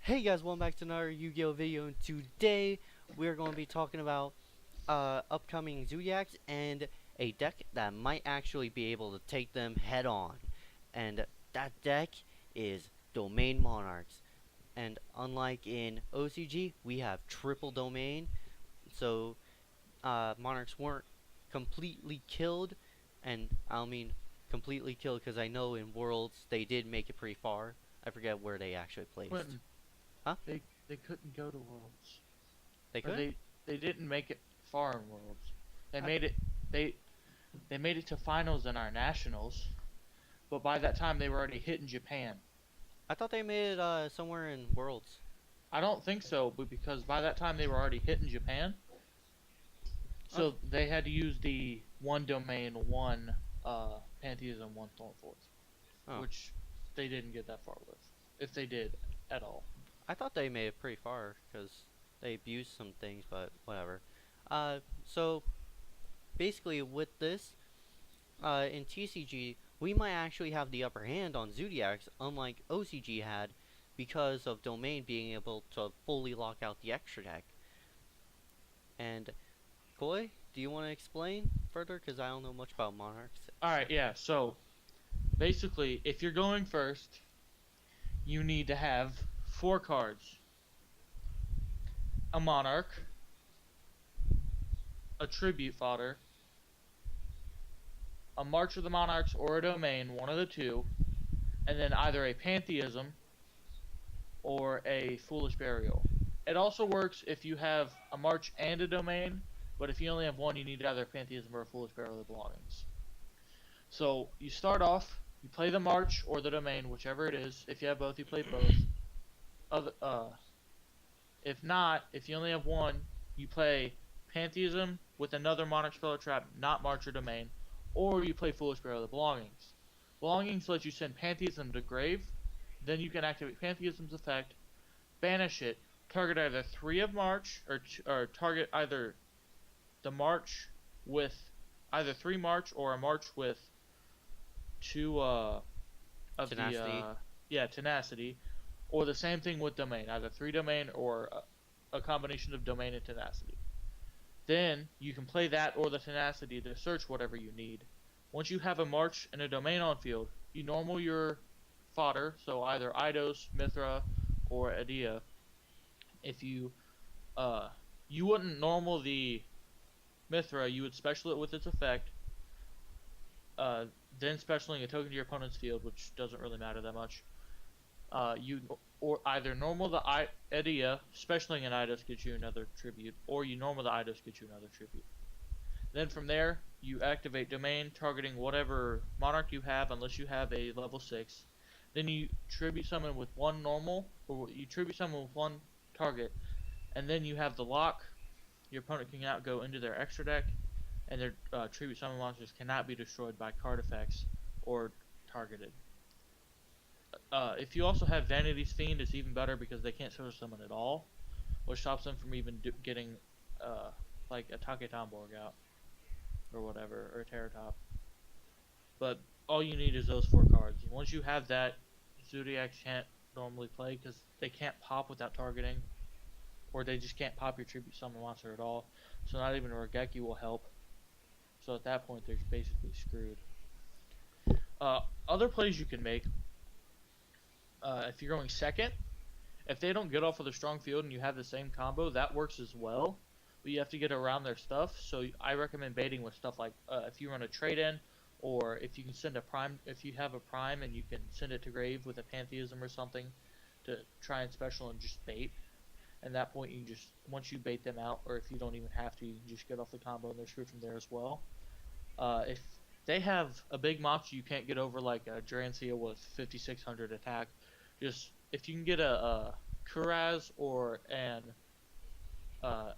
Hey guys, welcome back to another Yu-Gi-Oh video, and today we're going to be talking about upcoming Zoodiacs and a deck that might actually be able to take them head on. And that deck is Domain Monarchs. And unlike in OCG, we have triple domain, so Monarchs weren't completely killed, and I don't mean completely killed because I know in Worlds they did make it pretty far. I forget where they actually placed. Quentin, Huh? they couldn't go to Worlds, They or could? they didn't make it far in Worlds. They I, made it they made it to finals in our nationals, but by that time they were already hitting Japan. I thought they made it somewhere in Worlds. I don't think so, but because by that time they were already hitting Japan, Okay. so they had to use the one domain, one Pantheism, one Thornforth, Oh. which they didn't get that far with, if they did at all. I thought they made it pretty far because they abused some things, but whatever. So basically with this, in TCG, we might actually have the upper hand on Zoodiacs, unlike OCG had, because of Domain being able to fully lock out the extra deck. And Koi, do you want to explain further? Because I don't know much about Monarchs. All right, yeah. So basically, if you're going first, you need to have 4 cards: a Monarch, a Tribute Fodder, a March of the Monarchs, or a Domain, one of the two, and then either a Pantheism or a Foolish Burial. It also works if you have a March and a Domain, but if you only have one, you need either a Pantheism or a Foolish Burial of the Belongings. So you start off, you play the March or the Domain, whichever it is. If you have both, you play both. If not, if you only have one, you play Pantheism with another Monarch spell or trap, not March or Domain, or you play Foolish Burial of the Belongings. Belongings lets you send Pantheism to grave, then you can activate Pantheism's effect, banish it, target either 3 of March, or target either the March with either 3 March or a March with 2 of Tenacity. Tenacity, or the same thing with Domain, either 3 Domain or a combination of Domain and Tenacity. Then you can play that or the Tenacity to search whatever you need. Once you have a March and a Domain on field, you normal your fodder, so either EIDOS, Mithra, or EDEA. If you you wouldn't normal the Mithra, you would special it with its effect, then specialing a token to your opponent's field, which doesn't really matter that much. You or either normal the EDEA, specialing an EIDOS gets you another tribute, or you normal the EIDOS gets you another tribute. Then from there, you activate Domain, targeting whatever Monarch you have, unless you have a level 6. Then you tribute summon with one normal, or you tribute summon with one target, and then you have the lock. Your opponent can now go into their extra deck, and their tribute summon monsters cannot be destroyed by card effects or targeted. If you also have Vanity's Fiend, it's even better because they can't social summon at all, which stops them from even getting like a Take Tomborg out or whatever, or a Terror Top. But all you need is those 4 cards. Once you have that, Zoodiacs can't normally play because they can't pop without targeting, or they just can't pop your tribute summon monster at all. So not even a Regeki will help. So at that point, they're basically screwed. Other plays you can make, if you're going second, if they don't get off with a strong field and you have the same combo, that works as well. But you have to get around their stuff. So I recommend baiting with stuff like if you run a trade in, or if you can send a prime, if you have a prime and you can send it to grave with a Pantheism or something to try and special and just bait. And that point, you just, once you bait them out, or if you don't even have to, you can just get off the combo and they're screwed from there as well. If they have a big Mox you can't get over, like a Jarancia with 5600 attack, just if you can get a Kuraz or an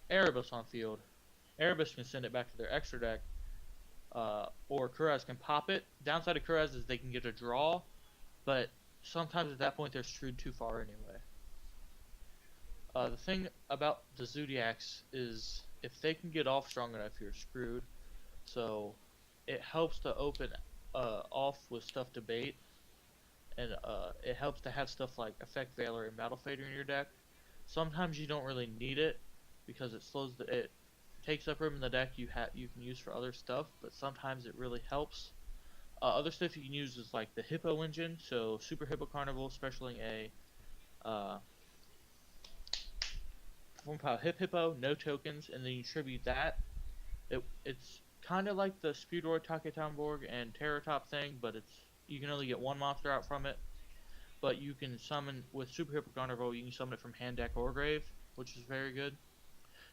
Erebus on field, Erebus can send it back to their extra deck, or Kuraz can pop it. Downside of Kuraz is they can get a draw, but sometimes at that point they're screwed too far anyway. The thing about the Zoodiacs is if they can get off strong enough, you're screwed. So it helps to open off with stuff to bait, and it helps to have stuff like Effect Veiler and Battle Fader in your deck. Sometimes you don't really need it because it takes up room in the deck you can use for other stuff, but sometimes it really helps. Other stuff you can use is like the Hippo engine, so Super Hippo Carnival, specialing a form file Hippo, no tokens, and then you tribute that. It's kind of like the Speedroid Taketanborg and Terratop thing, but you can only get one monster out from it. But you can summon with Super Hippo Carnival, you can summon it from hand, deck, or grave, which is very good.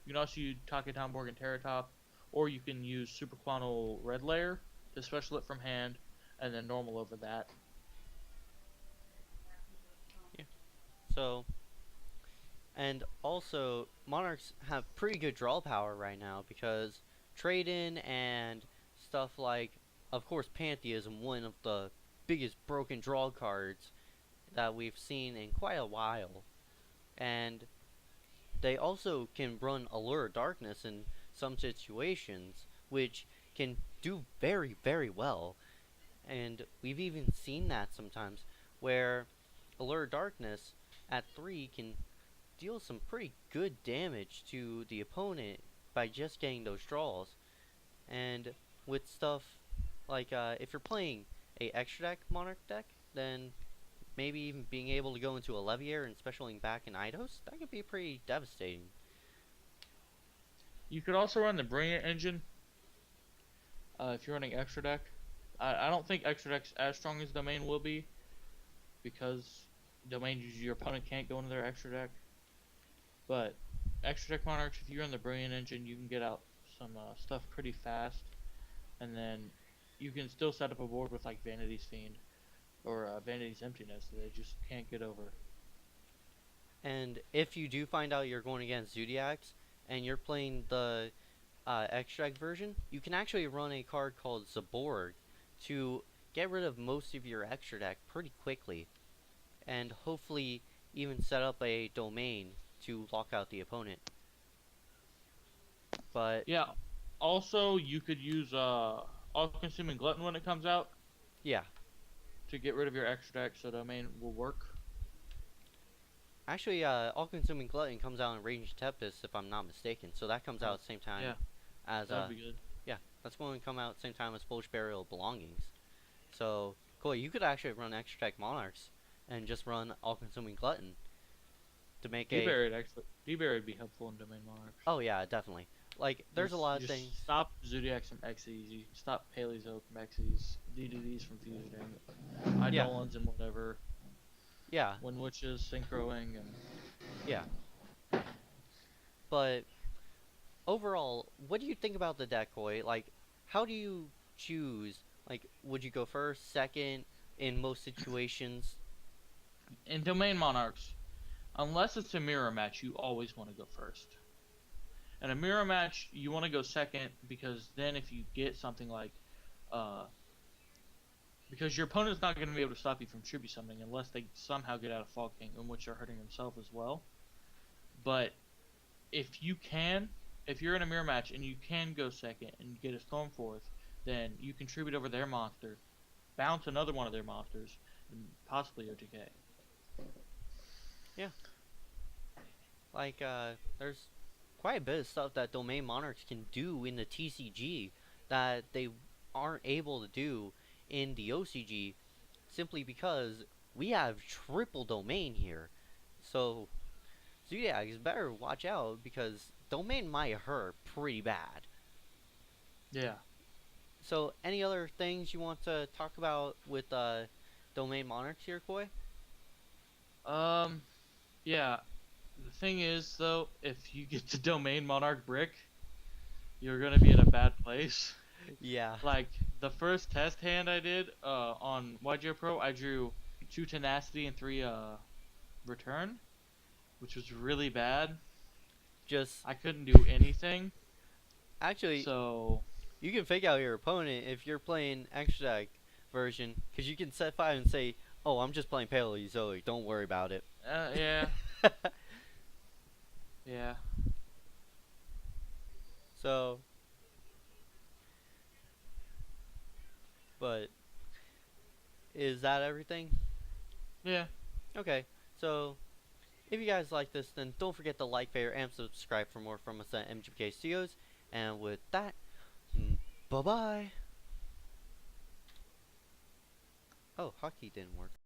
You can also use Taketanborg and Terratop, or you can use Super Quantal Red Layer to special it from hand, and then normal over that. Yeah. So, and also Monarchs have pretty good draw power right now because trade-in and stuff like, of course, Pantheism, one of the biggest broken draw cards that we've seen in quite a while, and they also can run Allure of Darkness in some situations, which can do very, very well. And we've even seen that sometimes, where Allure of Darkness at 3 can deal some pretty good damage to the opponent by just getting those draws. And with stuff like, if you're playing a extra deck Monarch deck, then maybe even being able to go into a Leviair and specialing back in EIDOS, that could be pretty devastating. You could also run the Brilliant engine if you're running extra deck. I don't think extra deck's as strong as Domain will be, because Domain, your opponent can't go into their extra deck. But extra deck Monarchs, if you run the Brilliant engine, you can get out some stuff pretty fast, and then you can still set up a board with like Vanity's Fiend or Vanity's Emptiness that they just can't get over. And if you do find out you're going against Zoodiacs and you're playing the extract version, you can actually run a card called Zaborg to get rid of most of your extra deck pretty quickly, and hopefully even set up a domain to lock out the opponent. But yeah, also you could use All-Consuming Glutton when it comes out. Yeah. To get rid of your extra deck, so Domain will work. Actually, All-Consuming Glutton comes out in Raging Tempest, if I'm not mistaken. So that comes out at the same time as that'd be good. Yeah, that's going to come out at the same time as Foolish Burial of Belongings. So, cool, you could actually run extra deck Monarchs and just run All-Consuming Glutton to make Deburied would be helpful in Domain Monarchs. Oh yeah, definitely. Like, there's a lot of things. Stop Zoodiacs from Xyz, you can stop Paleozo from Xyz, DDDs from Fusioning, Eidolons and whatever. Yeah. When Witches, Synchroing, and... Yeah. But, overall, what do you think about the deck, Koi? Like, how do you choose? Like, would you go first, second, in most situations? In Domain Monarchs, unless it's a mirror match, you always want to go first. In a mirror match, you want to go second, because then if you get something like, because your opponent's not going to be able to stop you from tribute summoning unless they somehow get out of Fog King, in which they're hurting themselves as well. But if you're in a mirror match and you can go second and get a Stormforth, then you can tribute over their monster, bounce another one of their monsters, and possibly OTK. Yeah. Like, there's quite a bit of stuff that Domain Monarchs can do in the TCG that they aren't able to do in the OCG, simply because we have triple domain here. So Zoodiacs better watch out, because domain might hurt pretty bad. Yeah. So any other things you want to talk about with Domain Monarchs here, Koi? Yeah. The thing is, though, if you get the Domain Monarch brick, you're gonna be in a bad place. Yeah. Like, the first test hand I did on YGO Pro, I drew 2 Tenacity and 3 Return, which was really bad. I couldn't do anything. Actually, so you can fake out your opponent if you're playing extra deck version, because you can set 5 and say, oh, I'm just playing Paleozoic, don't worry about it. Yeah. Yeah. So, but is that everything? Yeah. Okay, so if you guys like this, then don't forget to like, favorite, and subscribe for more from us at MGPK Studios. And with that, bye bye. Oh, hotkey didn't work.